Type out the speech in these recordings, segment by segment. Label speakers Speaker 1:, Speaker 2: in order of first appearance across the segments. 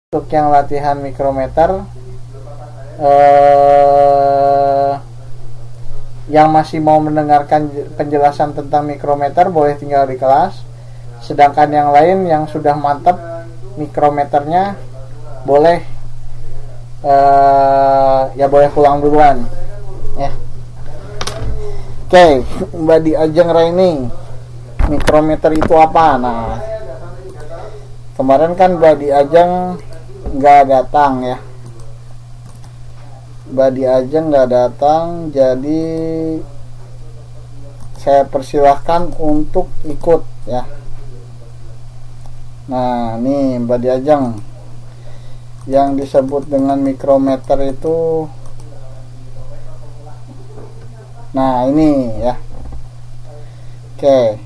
Speaker 1: Untuk yang latihan mikrometer, yang masih mau mendengarkan penjelasan tentang mikrometer boleh tinggal di kelas. Sedangkan yang lain yang sudah mantap mikrometernya boleh ya boleh pulang duluan ya. Oke, Mbak Di Ajeng Raini, mikrometer itu apa? Nah, kemarin kan Mbak Di Ajeng nggak datang ya. Mbak Di Ajeng nggak datang, jadi saya persilahkan untuk ikut ya. Nah, nih Mbak Di Ajeng, yang disebut dengan mikrometer itu, nah ini ya. Oke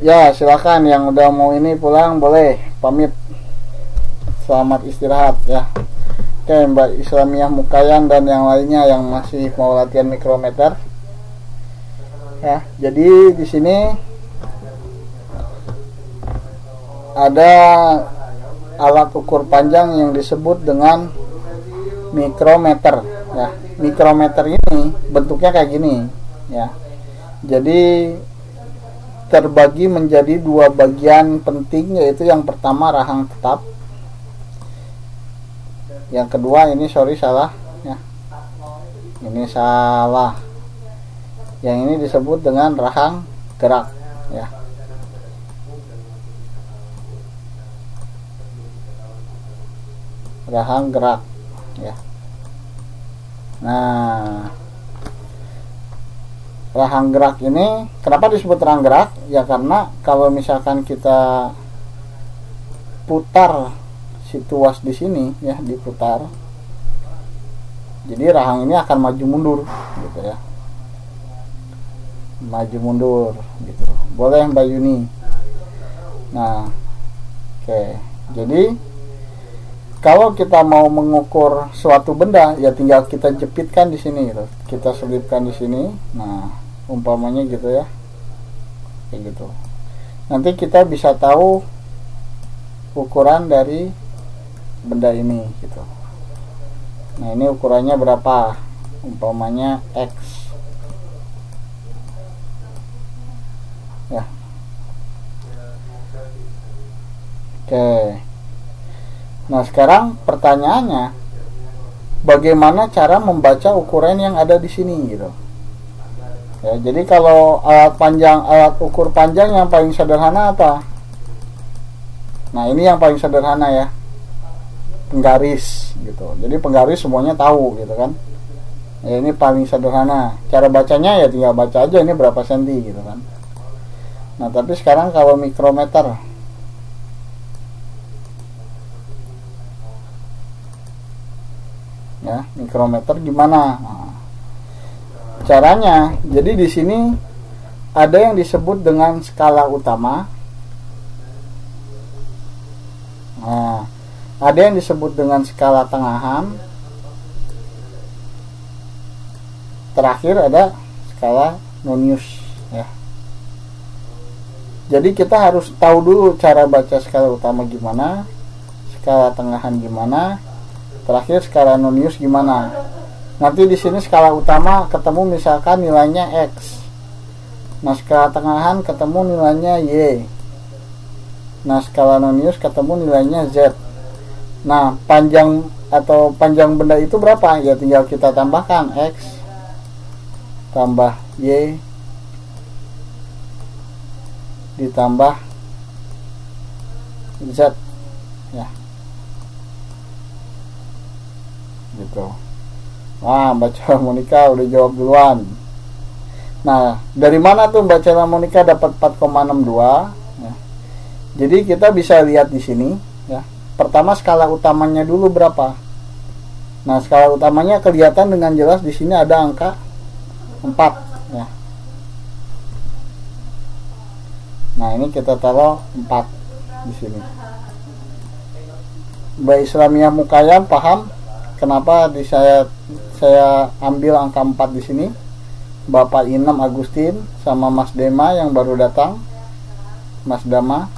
Speaker 1: ya, silakan yang udah mau ini pulang boleh pamit, selamat istirahat ya. Oke, Mbak Islamiah Mukayan dan yang lainnya yang masih mau latihan mikrometer ya. Jadi di sini ada alat ukur panjang yang disebut dengan mikrometer ya. Mikrometer ini bentuknya kayak gini ya. Jadi terbagi menjadi dua bagian penting, yaitu yang pertama rahang tetap, yang kedua ini salah ya, ini salah, yang ini disebut dengan rahang gerak ya. Rahang gerak ya. Nah, rahang gerak ini kenapa disebut rahang gerak? Ya karena kalau misalkan kita putar si tuas di sini ya, diputar, jadi rahang ini akan maju mundur gitu ya. Maju mundur gitu. Boleh Mbak Yuni. Nah, oke. Jadi kalau kita mau mengukur suatu benda, ya tinggal kita jepitkan di sini gitu. Kita selipkan di sini. Nah, umpamanya gitu ya. Kayak gitu. Nanti kita bisa tahu ukuran dari benda ini gitu. Nah, ini ukurannya berapa? Umpamanya X. Ya. Oke. Nah, sekarang pertanyaannya, bagaimana cara membaca ukuran yang ada di sini gitu. Ya, jadi kalau alat ukur panjang yang paling sederhana apa? Nah, ini yang paling sederhana ya. Penggaris gitu. Jadi penggaris semuanya tahu gitu kan. Ya, ini paling sederhana. Cara bacanya ya tinggal baca aja ini berapa senti gitu kan. Nah, tapi sekarang kalau mikrometer, ya, mikrometer gimana? Nah, caranya, jadi di sini ada yang disebut dengan skala utama. Nah, ada yang disebut dengan skala tengahan. Terakhir ada skala nonius ya. Jadi kita harus tahu dulu cara baca skala utama gimana, skala tengahan gimana, terakhir skala nonius gimana. Nanti di sini skala utama ketemu misalkan nilainya X. Nah, skala tengahan ketemu nilainya Y. Nah, skala nonius ketemu nilainya Z. Nah, panjang benda itu berapa? Ya tinggal kita tambahkan X tambah Y ditambah Z ya. Gitu. Nah, Mbak Cela Monika udah jawab duluan. Nah, dari mana tuh Mbak Cela Monika dapat 4,62 ya. Jadi kita bisa lihat di sini ya. Pertama skala utamanya dulu berapa. Nah, skala utamanya kelihatan dengan jelas di sini ada angka 4 ya. Nah, ini kita taruh 4 di sini. Mbak Islamiah Mukayan paham kenapa saya ambil angka 4 di sini? Bapak Inem Agustin sama Mas Dema yang baru datang. Mas Dama.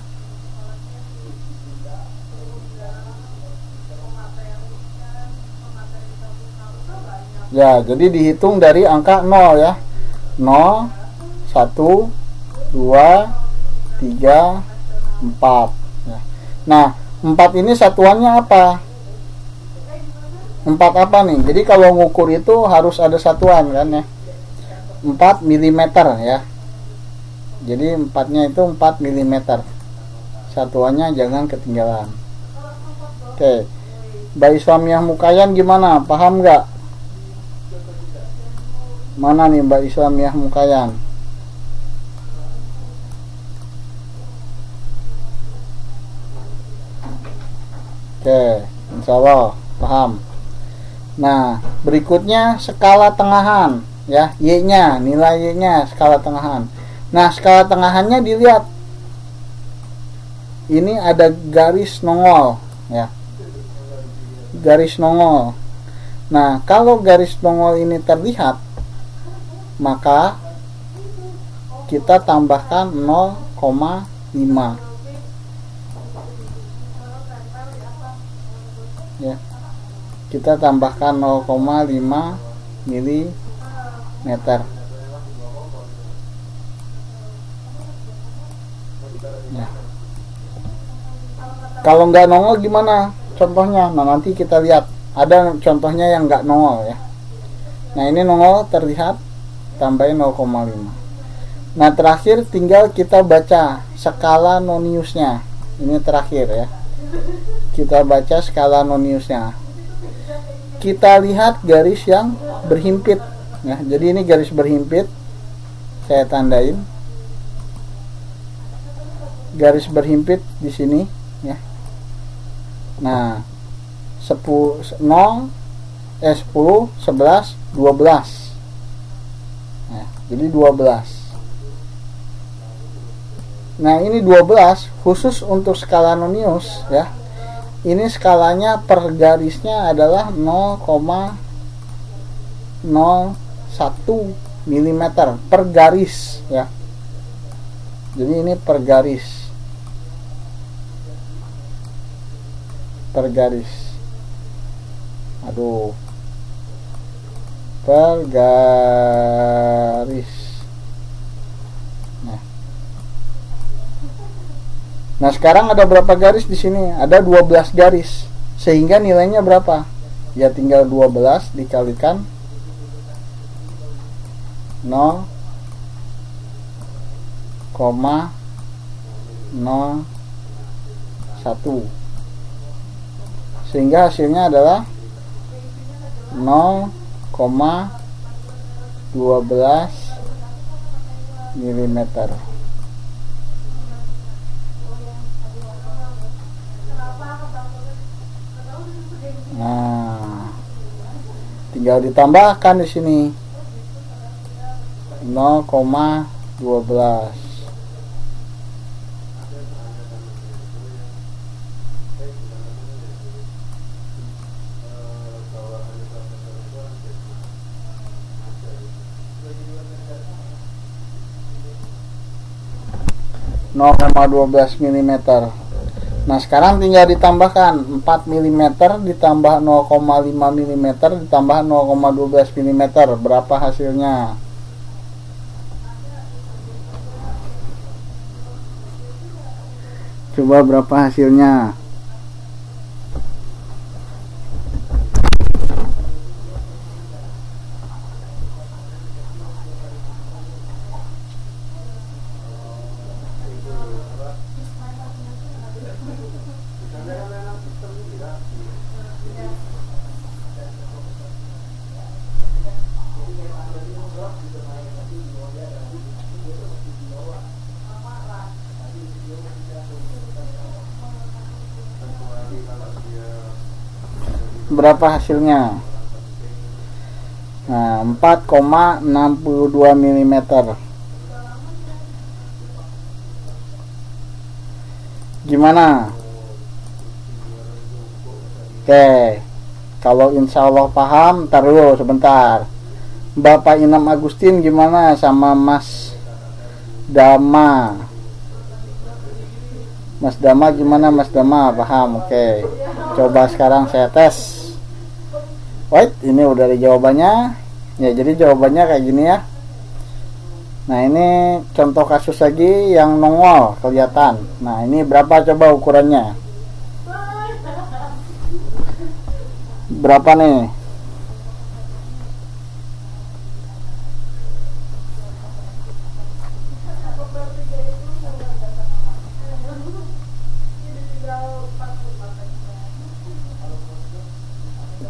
Speaker 1: Ya, jadi dihitung dari angka 0 ya. 0, 1, 2, 3, 4 ya. Nah, 4 ini satuannya apa? 4 apa nih? Jadi kalau ngukur itu harus ada satuan kan ya. 4 mm ya. Jadi 4-nya itu 4 mm. Satuannya jangan ketinggalan. Oke. Mbak Islamiyah Mukayan gimana? Paham nggak? Mana nih Mbak Islamiyah Mukayan? Oke, insya Allah paham. Nah, berikutnya skala tengahan ya, Y-nya, nilai Y-nya skala tengahan. Nah, skala tengahannya dilihat. Ini ada garis nongol ya. Garis nongol. Nah, kalau garis nongol ini terlihat, maka kita tambahkan 0,5 ya. Kita tambahkan 0,5 mm. Ya. Kalau nggak nongol gimana contohnya? Nah, nanti kita lihat. Ada contohnya yang nggak nongol ya. Nah, ini nongol terlihat, tambahin 0,5. Nah, terakhir tinggal kita baca skala noniusnya. Ini terakhir ya. Kita baca skala noniusnya. Kita lihat garis yang berhimpit ya. Jadi ini garis berhimpit. Saya tandain. Garis berhimpit di sini ya. Nah, 10, 11, 12 ya, jadi 12. Nah, ini 12 khusus untuk skala nonius ya. Ini skalanya per garisnya adalah 0,01 mm per garis ya. Jadi ini per garis. Per garis. Aduh. Per garis. Nah, sekarang ada berapa garis di sini? Ada 12 garis. Sehingga nilainya berapa? Ya tinggal 12 dikalikan 0,01. Sehingga hasilnya adalah 0,12 mm. Nah, tinggal ditambahkan di sini 0,12. mm. Nah, sekarang tinggal ditambahkan 4 mm ditambah 0,5 mm ditambah 0,12 mm. Berapa hasilnya? Coba berapa hasilnya? Berapa hasilnya? Nah, 4,62 mm. Gimana? Oke, kalau insya Allah paham, taruh sebentar. Bapak Inam Agustin gimana sama Mas Dama? Mas Dama gimana Mas Dama? Paham? Oke. Coba sekarang saya tes. Wait, ini udah ada jawabannya. Ya, jadi jawabannya kayak gini ya. Nah, ini contoh kasus lagi yang nongol kelihatan. Nah, ini berapa coba ukurannya? Berapa nih?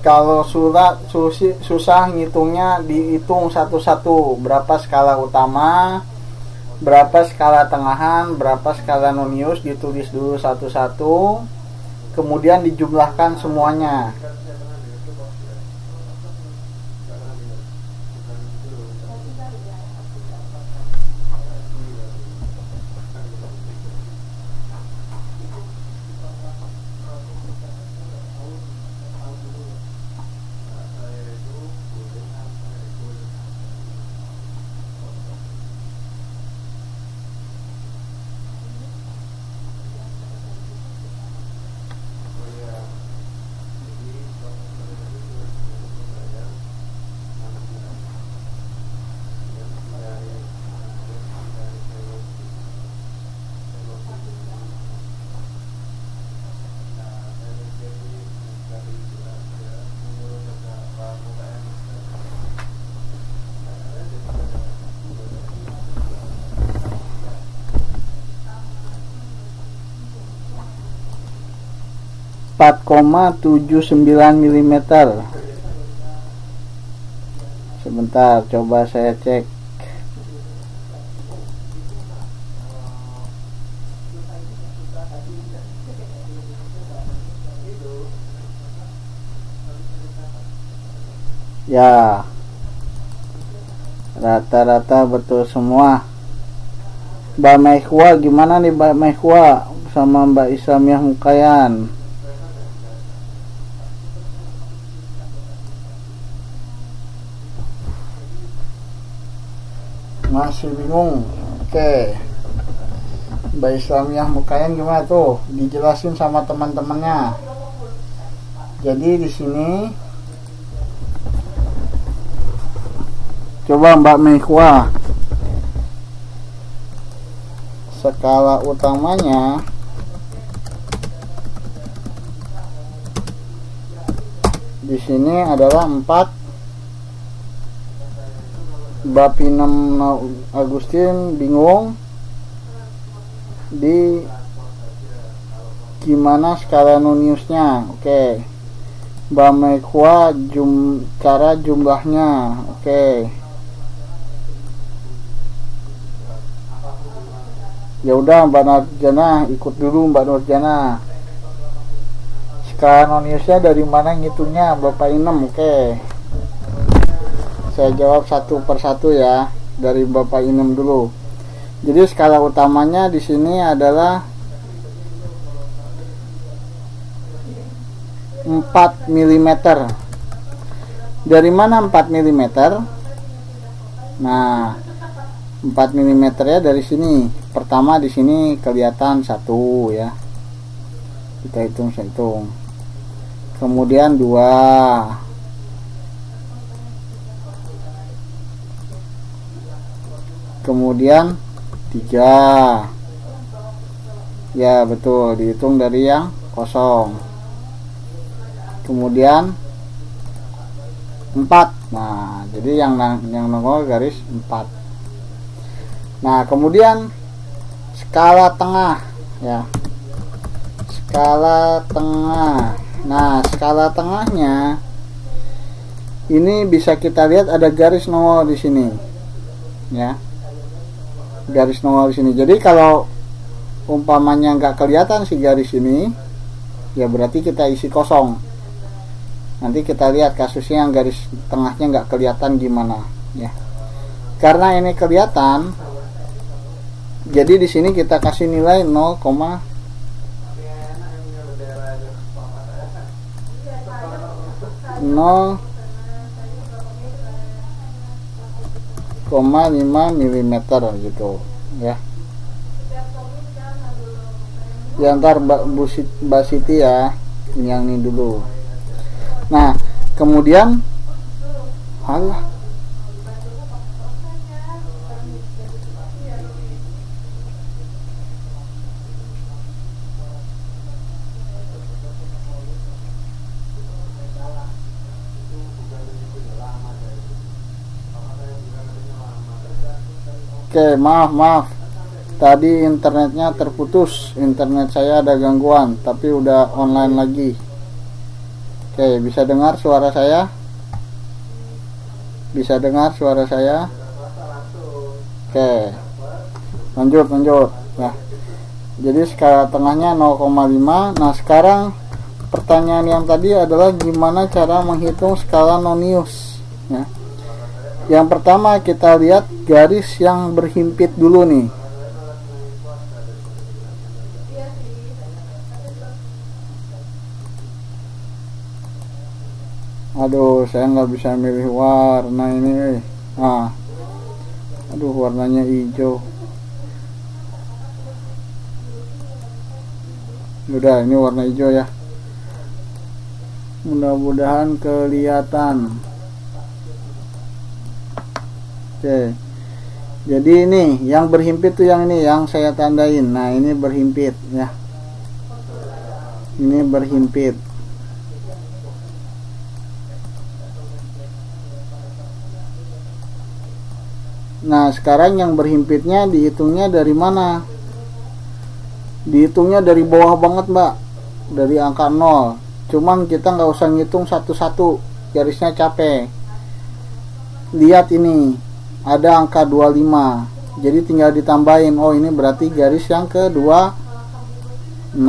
Speaker 1: Kalau susah ngitungnya, dihitung satu-satu. Berapa skala utama, berapa skala tengahan, berapa skala nonius, ditulis dulu satu-satu. Kemudian dijumlahkan semuanya. mm. Sebentar, coba saya cek. Ya, rata-rata betul semua. Mbak Mehwa gimana nih, Mbak Mehwa sama Mbak Islamiyah Mukayan? Masih bingung? Oke, Mbak Islamiyah Mukayan gimana tuh? Dijelasin sama teman-temannya. Jadi di sini coba Mbak Mehwa, skala utamanya di sini adalah 4. Bapinem Agustin bingung di gimana skala noniusnya. Oke. Mbak Mehwa cara jumlahnya. Oke. Ya udah, Mbak Nurjana ikut dulu. Mbak Nurjana, skala noniusnya dari mana ngitungnya? Bapak Inem. Oke, saya jawab satu persatu ya, dari Bapak Inem dulu. Jadi skala utamanya di sini adalah 4 mm. Dari mana 4 mm? Nah, 4 mm ya dari sini. Pertama di sini kelihatan 1 ya. Kita hitung. Kemudian 2. Kemudian 3. Ya betul, dihitung dari yang kosong. Kemudian 4. Nah, jadi yang nongol garis 4. Nah, kemudian skala tengah ya. Skala tengah. Nah, skala tengahnya ini bisa kita lihat ada garis nongol di sini. Ya. Garis nongol di sini. Jadi kalau umpamanya nggak kelihatan si garis ini, ya berarti kita isi kosong. Nanti kita lihat kasusnya yang garis tengahnya nggak kelihatan gimana ya. Karena ini kelihatan, jadi di sini kita kasih nilai 0,5 mm gitu ya. Ya ntar Mbak Siti ya, yang ini dulu. Nah, Kemudian halah. Oke, maaf. Tadi internetnya terputus. Internet saya ada gangguan, tapi udah online lagi. Oke, bisa dengar suara saya? Bisa dengar suara saya? Oke. Lanjut. Nah, jadi skala tengahnya 0,5. Nah, sekarang pertanyaan yang tadi adalah gimana cara menghitung skala nonius, ya. Yang pertama kita lihat garis yang berhimpit dulu nih. Aduh, saya nggak bisa milih warna ini. Aduh, warnanya hijau. Udah, ini warna hijau ya. Mudah-mudahan kelihatan. Oke. Jadi ini yang berhimpit tuh yang ini yang saya tandain. Nah, ini berhimpit ya. Ini berhimpit. Nah, sekarang yang berhimpitnya dihitungnya dari mana? Dihitungnya dari bawah banget, Mbak. Dari angka 0. Cuman kita nggak usah ngitung satu-satu. Garisnya capek. Lihat ini. Ada angka 25. Jadi tinggal ditambahin. Oh, ini berarti garis yang ke-26.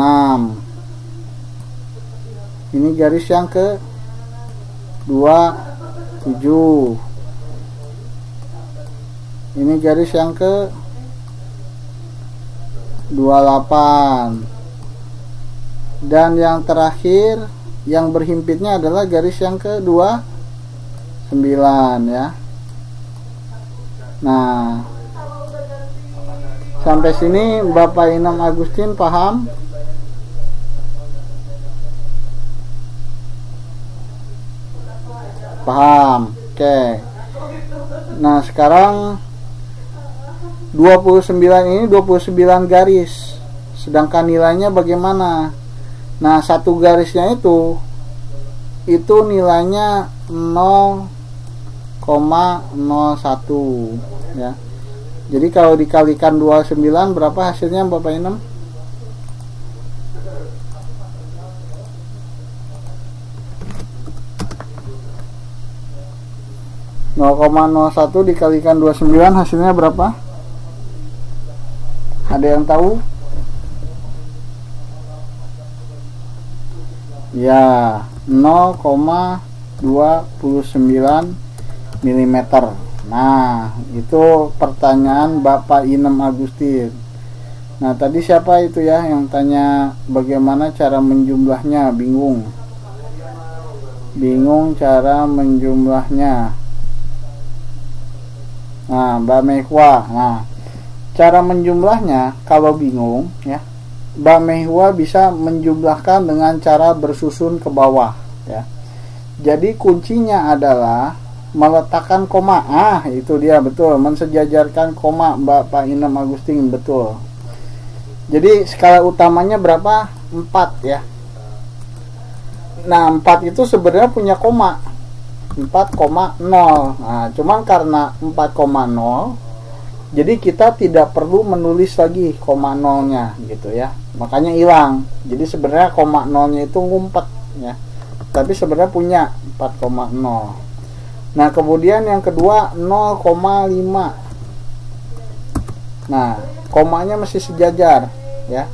Speaker 1: Ini garis yang ke-27. Ini garis yang ke-28. Dan yang terakhir yang berhimpitnya adalah garis yang ke-29 ya. Nah, sampai sini Bapak Inem Agustin paham? Paham. Oke. Nah, sekarang 29 ini 29 garis. Sedangkan nilainya bagaimana? Nah, satu garisnya itu nilainya 0,01 ya. Jadi kalau dikalikan 29 berapa hasilnya Bapak Inem? (0,01) dikalikan 29 hasilnya berapa? Ada yang tahu? Ya, 0,29 mm. Nah, itu pertanyaan Bapak Inem Agustin. Nah, tadi siapa itu ya yang tanya bagaimana cara menjumlahnya? Bingung cara menjumlahnya. Nah, Mbak Mehwa. Nah, cara menjumlahnya kalau bingung ya, Mbak Mehwa bisa menjumlahkan dengan cara bersusun ke bawah ya. Jadi kuncinya adalah meletakkan koma. Itu dia, betul, mensejajarkan koma Bapak Inem Agustin, betul. Jadi skala utamanya berapa? 4 ya. Nah, 4 itu sebenarnya punya koma 4,0. Nah, cuman karena 4,0 jadi kita tidak perlu menulis lagi koma nolnya gitu ya. Makanya hilang. Jadi sebenarnya koma nolnya itu ngumpet ya. Tapi sebenarnya punya 4,0. Nah, kemudian yang kedua 0,5. Nah, komanya mesti sejajar ya.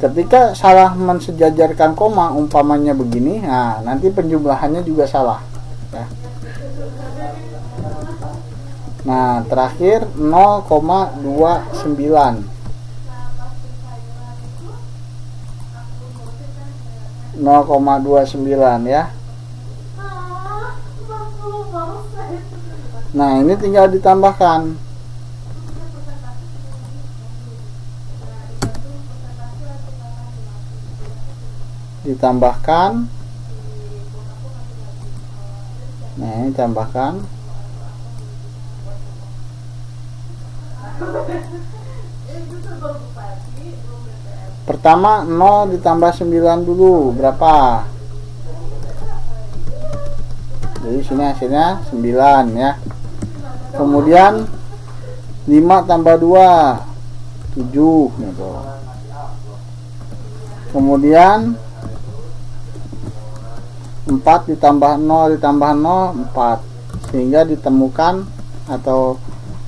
Speaker 1: Ketika salah mensejajarkan koma, umpamanya begini, nah nanti penjumlahannya juga salah ya. Nah, terakhir 0,29. 0,29 ya. Nah, ini tinggal ditambahkan. Nah, ini tambahkan. Pertama 0 ditambah 9 dulu berapa? Jadi sini hasilnya 9 ya. Kemudian 5 tambah 2 7 gitu. Kemudian 4 ditambah 0 ditambah 0 4, sehingga ditemukan atau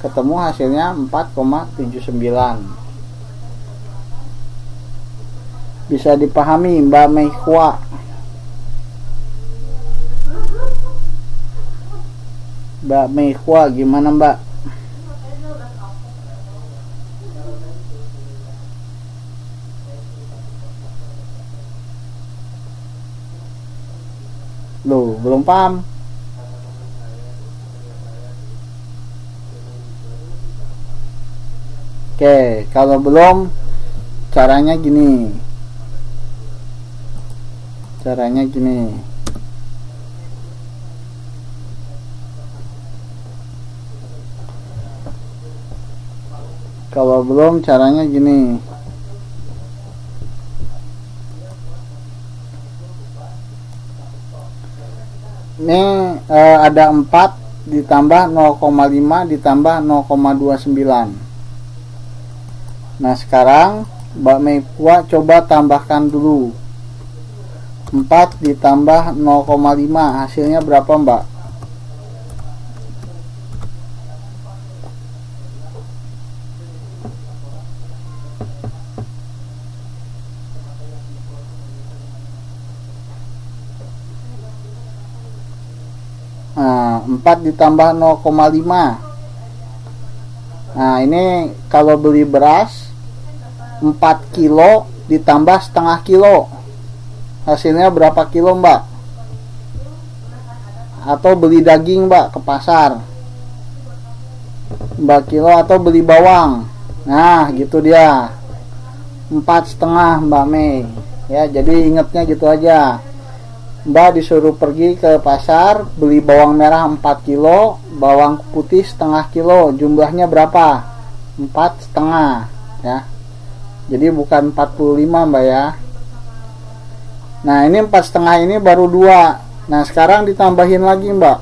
Speaker 1: ketemu hasilnya 4,79. Bisa dipahami Mbak Meihua? Mbak Meihua gimana Mbak? Loh, belum paham? Oke, kalau belum, caranya gini. Kalau belum, caranya gini. Ini ada 4 ditambah 0,5 ditambah 0,29. Nah, sekarang Mbak Meihua coba tambahkan dulu. 4 ditambah 0,5 hasilnya berapa Mbak? Nah, 4 ditambah 0,5. Nah, ini kalau beli beras 4 kilo ditambah setengah kilo, hasilnya berapa kilo Mbak? Atau beli daging Mbak ke pasar 4 kilo, atau beli bawang. Nah, gitu dia, 4,5 Mbak Mei ya. Jadi ingetnya gitu aja. Mbak disuruh pergi ke pasar, beli bawang merah 4 kilo, bawang putih setengah kilo, jumlahnya berapa? 4,5 ya. Jadi bukan 45 Mbak ya. Nah, ini 4,5 ini baru 2. Nah, sekarang ditambahin lagi Mbak.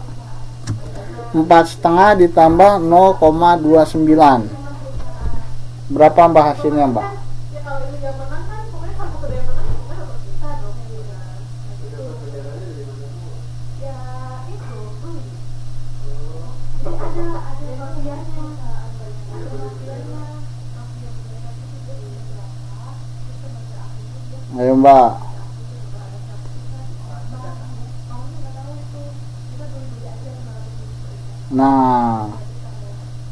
Speaker 1: 4,5 ditambah 0,29. Berapa Mbak hasilnya Mbak? Ayo Mbak. Nah,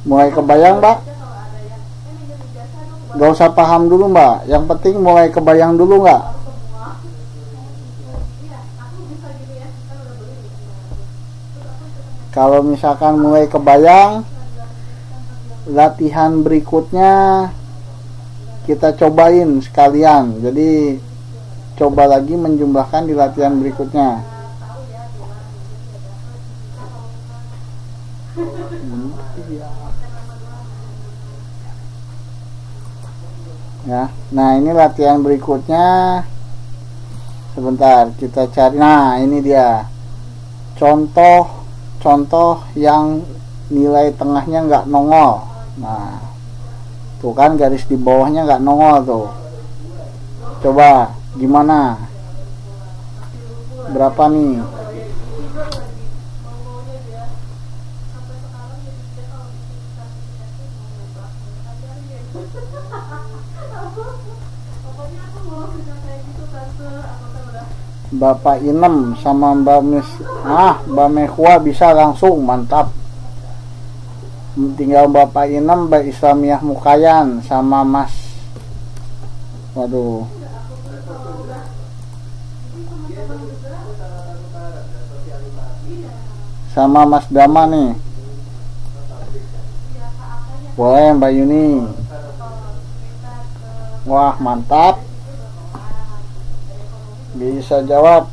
Speaker 1: mulai kebayang Mbak? Gak usah paham dulu Mbak, yang penting mulai kebayang dulu nggak? Kalau misalkan mulai kebayang, latihan berikutnya kita cobain sekalian. Jadi coba lagi menjumlahkan di latihan berikutnya. Ya, nah ini latihan berikutnya. Sebentar kita cari. Nah, ini dia contoh yang nilai tengahnya nggak nongol. Nah, tuh kan garis di bawahnya nggak nongol tuh. Coba gimana? Berapa nih? Bapak Inem sama Mbak Meihua bisa langsung, mantap. Tinggal Bapak Inem, Mbak Islamiyah Mukayan sama Mas, waduh, sama Mas Dama nih. Boleh Mbak Yuni. Wah, mantap, bisa jawab.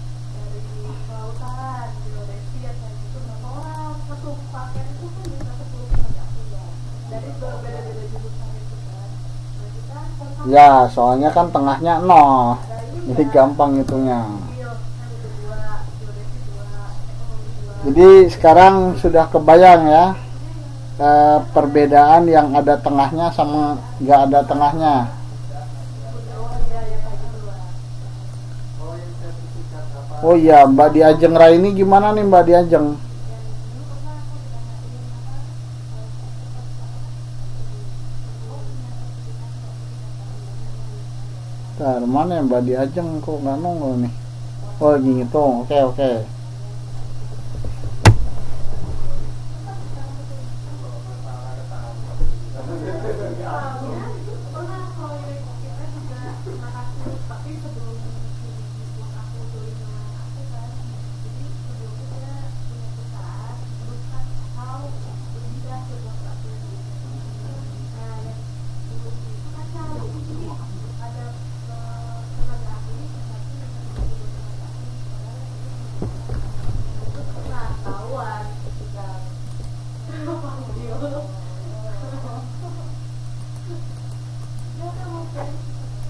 Speaker 1: Ya, soalnya kan tengahnya 0. Jadi gampang hitungnya. Jadi sekarang sudah kebayang ya perbedaan yang ada tengahnya sama nggak ada tengahnya. Oh iya, Mbak Diajeng Raini gimana nih Mbak Diajeng? Bentar, mana ya Mbak Diajeng kok nggak nongol nih? Oh lagi ngitung, oke.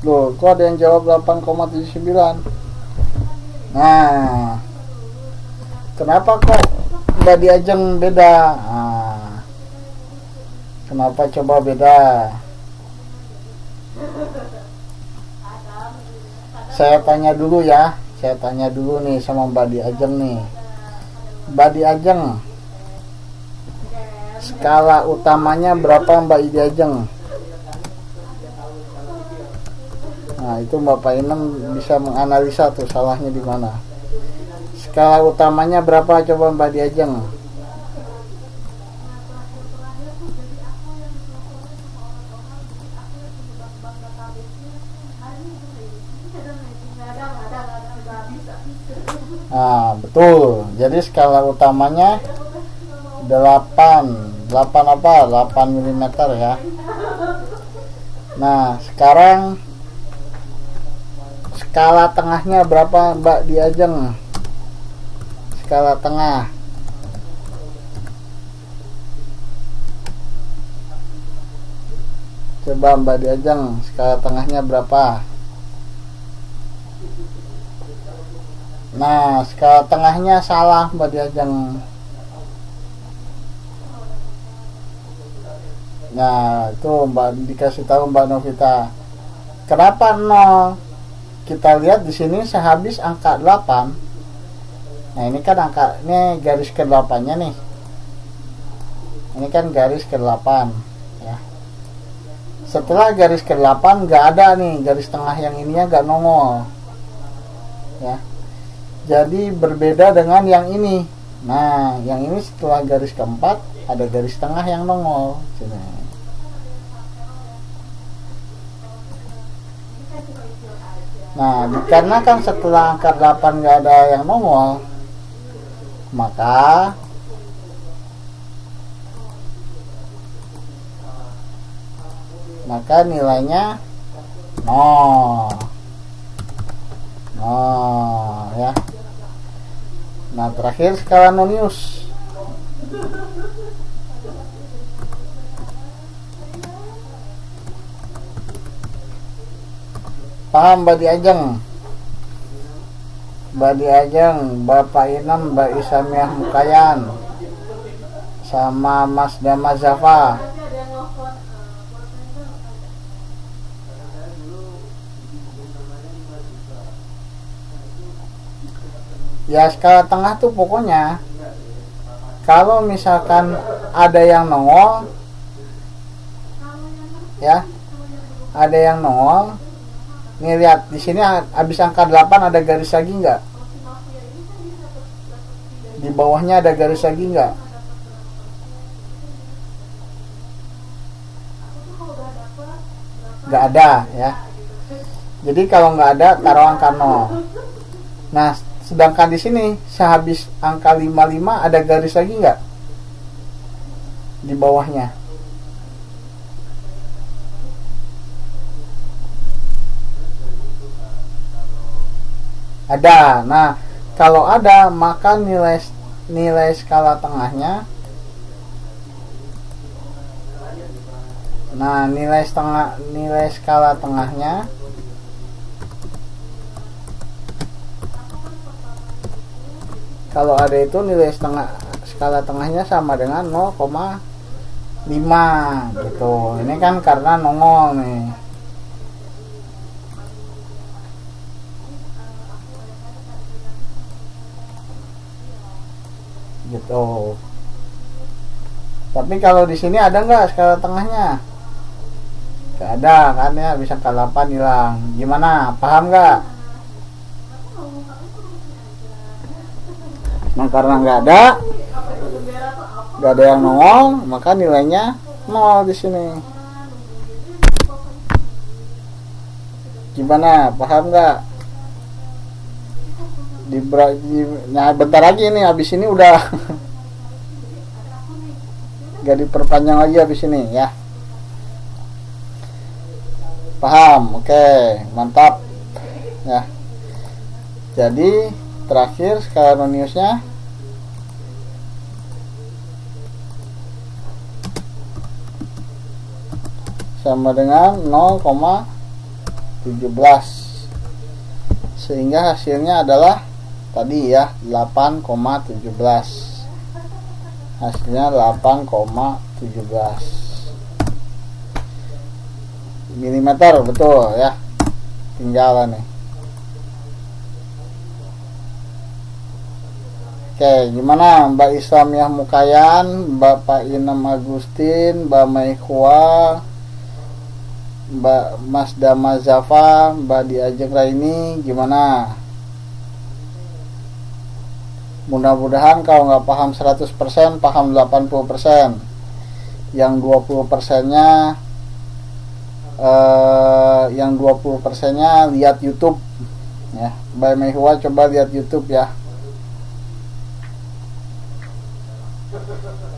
Speaker 1: Loh, kok ada yang jawab 8,79? Nah, kenapa kok Mbak Diajeng beda? Nah, kenapa coba beda? Saya tanya dulu ya. Saya tanya dulu nih sama Mbak Diajeng nih. Mbak Diajeng, skala utamanya berapa Mbak Diajeng? Nah, itu Bapak Inem bisa menganalisa tuh salahnya di mana. Skala utamanya berapa coba Mbak Diajeng? Nah, betul. Jadi skala utamanya 8 apa? 8 mm ya. Nah, sekarang skala tengahnya berapa Mbak Diajeng? Skala tengah. Coba Mbak Diajeng, skala tengahnya berapa? Nah, skala tengahnya salah Mbak Diajeng. Nah, itu Mbak dikasih tahu Mbak Novita. Kenapa 0? Kita lihat di sini sehabis angka 8. Nah, ini kan angka, ini garis ke-8-nya nih. Ini kan garis ke-8 ya. Setelah garis ke-8 nggak ada nih, garis tengah yang ininya nggak nongol. Ya. Jadi berbeda dengan yang ini. Nah, yang ini setelah garis ke-4 ada garis tengah yang nongol. Sini. Nah, dikarenakan setelah angka 8 nggak ada yang nongol, maka nilainya 0 ya. Nah, terakhir skala nonius. Paham Mbak Diajeng? Mbak Diajeng, Bapak Inem, Mbak Isamiah Mukayan, sama Mas Dama Zafa. Ya, skala tengah tuh pokoknya kalau misalkan ada yang nongol ya, ada yang nongol. Nih lihat di sini habis angka 8 ada garis lagi nggak? Di bawahnya ada garis lagi nggak? Nggak ada ya. Jadi kalau nggak ada taruh angka 0. Nah, sedangkan di sini sehabis angka 55 ada garis lagi nggak? Di bawahnya. Ada. Nah, kalau ada maka nilai skala tengahnya Nah, nilai skala tengahnya kalau ada itu nilai skala tengahnya sama dengan 0,5 gitu. Ini kan karena nongol nih. Gitu. Tapi kalau di sini ada nggak skala tengahnya? Nggak ada kan ya, bisa ke 8 hilang. Gimana? Paham nggak? Nah, karena nggak ada yang nongol, maka nilainya 0 di sini. Gimana? Paham nggak? Nah, bentar lagi nih, habis ini udah gak diperpanjang lagi habis ini ya. Paham? Oke, mantap ya. Jadi terakhir skala Arrheniusnya sama dengan 0,17, sehingga hasilnya adalah tadi ya 8,17. Hasilnya 8,17 milimeter, betul ya. Tinggal nih. Oke, gimana Mbak Islamiah Mukayan, Bapak Inem Agustin, Mbak Maihua, Mbak Masdama Zafa, Mbak Diajeng Raini, gimana? Mudah-mudahan kalau nggak paham 100%, paham 80%. Yang 20%-nya lihat YouTube ya. Mbak Mehua coba lihat YouTube ya.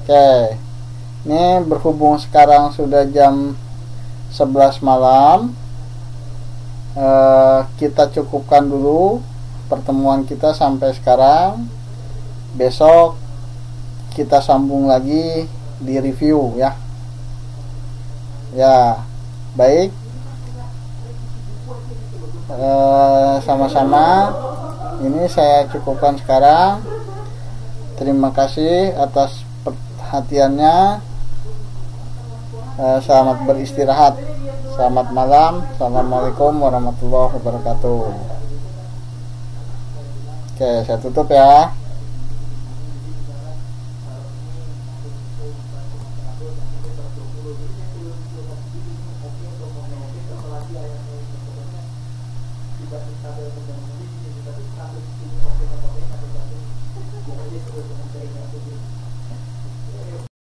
Speaker 1: Oke. Ini berhubung sekarang sudah jam 11 malam, kita cukupkan dulu pertemuan kita sampai sekarang. Besok kita sambung lagi di review ya. Ya, baik. Sama-sama. Ini saya cukupkan sekarang. Terima kasih atas perhatiannya. Selamat beristirahat. Selamat malam. Assalamualaikum warahmatullahi wabarakatuh. Oke, saya tutup ya.